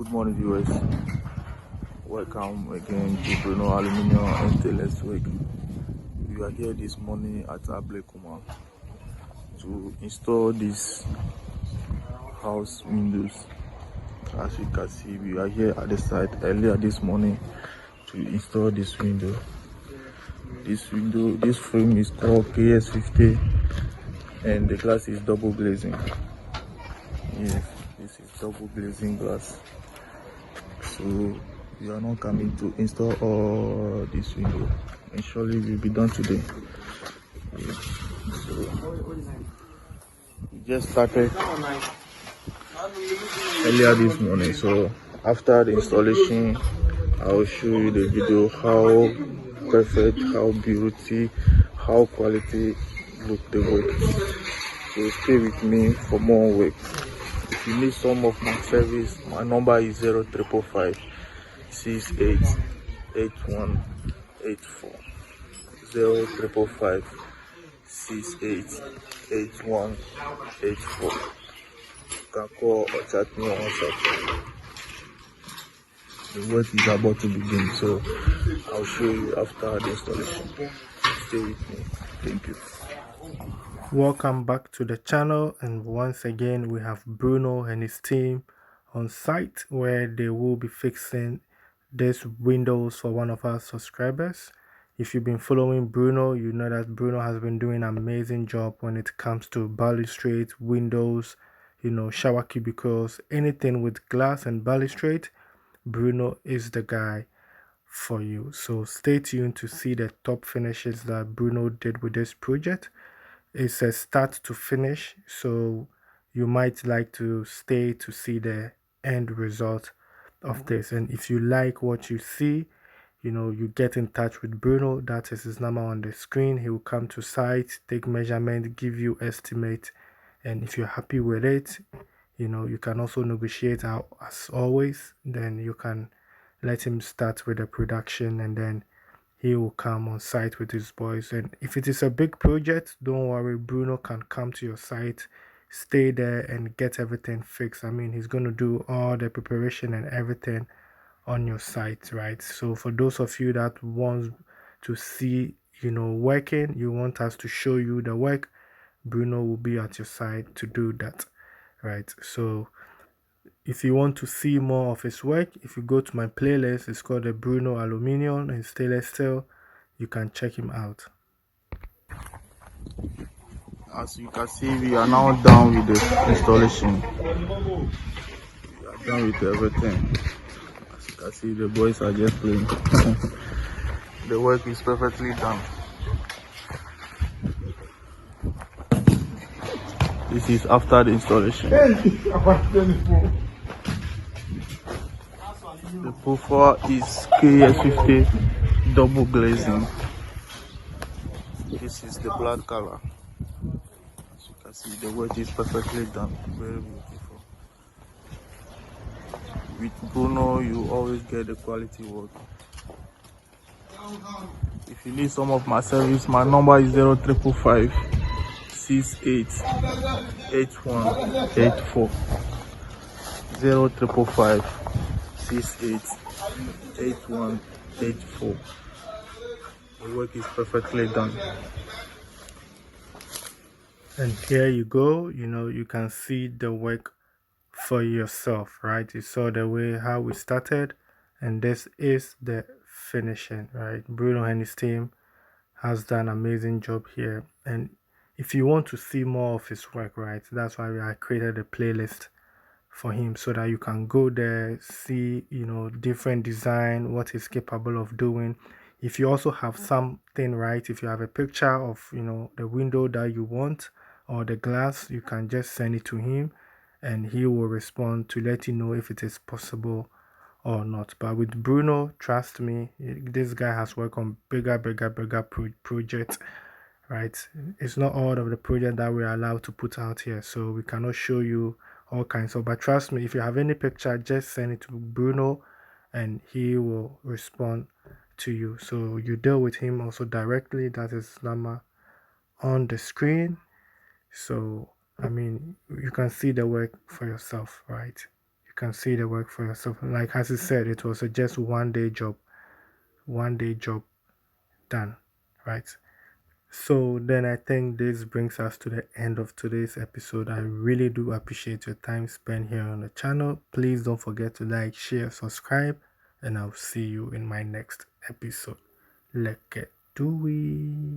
Good morning, viewers. Welcome again to Bruno Aluminium and Stainless Week. We are here this morning at Ablekuma to install these house windows. As you can see, we are here at the site earlier this morning to install this window. This frame is called KS50 and the glass is double glazing. Yes, this is double glazing glass. So we are not coming to install all this window, and surely will be done today. Yeah. So we just started earlier this morning, so after the installation I will show you the video how perfect, how beauty, how quality look the work. So stay with me for more work. If you need some of my service, my number is 0355 68 8184. 0355 68 8184. You can call or chat me on WhatsApp. The work is about to begin, so I'll show you after the installation. Stay with me. Thank you. Welcome back to the channel, and once again we have Bruno and his team on site where they will be fixing this windows for one of our subscribers. If you've been following Bruno, you know that Bruno has been doing an amazing job when it comes to balustrades, windows, shower cubicles, anything with glass and balustrade. Bruno is the guy for you. So stay tuned to see the top finishes that Bruno did with this project. It's a start to finish, so you might like to stay to see the end result of this. And if you like what you see, you get in touch with Bruno. That is his number on the screen. He will come to site, take measurement, give you estimate, and if you're happy with it, you can also negotiate out as always. Then you can let him start with the production, and then he will come on site with his boys. And if it is a big project, don't worry, Bruno can come to your site, stay there and get everything fixed. I mean, he's going to do all the preparation and everything on your site, right? So for those of you that want to see working, you want us to show you the work, Bruno will be at your site to do that, right? So if you want to see more of his work, if you go to my playlist, it's called the Bruno Aluminium and Stainless Steel. You can check him out. As you can see, we are now done with the installation. We are done with everything. As you can see, the boys are just playing. The work is perfectly done. This is after the installation. The profile is KS50 double glazing. This is the black color. As you can see, the work is perfectly done. Very beautiful. With Bruno, you always get the quality work. If you need some of my service, my number is 0355 68 8184. 0355 68 8184. The work is perfectly done. And here you go, you can see the work for yourself, right? You saw the way how we started, and this is the finishing, right? Bruno and his team has done an amazing job here. And if you want to see more of his work, right, that's why I created a playlist for him, so that you can go there, see different design, what he's capable of doing. If you also have something, right, if you have a picture of the window that you want or the glass, you can just send it to him and he will respond to let you know if it is possible or not. But with Bruno, trust me, this guy has worked on bigger projects, right? It's not all of the project that we're allowed to put out here, so we cannot show you all kinds of, but trust me, if you have any picture, just send it to Bruno and he will respond to you. So you deal with him also directly. That is number on the screen. So I mean, you can see the work for yourself, right? You can see the work for yourself. Like as he said, it was a just 1 day job, 1 day job done, right? So then I think this brings us to the end of today's episode. I really do appreciate your time spent here on the channel. Please don't forget to like, share, subscribe, and I'll see you in my next episode. Let's get do it.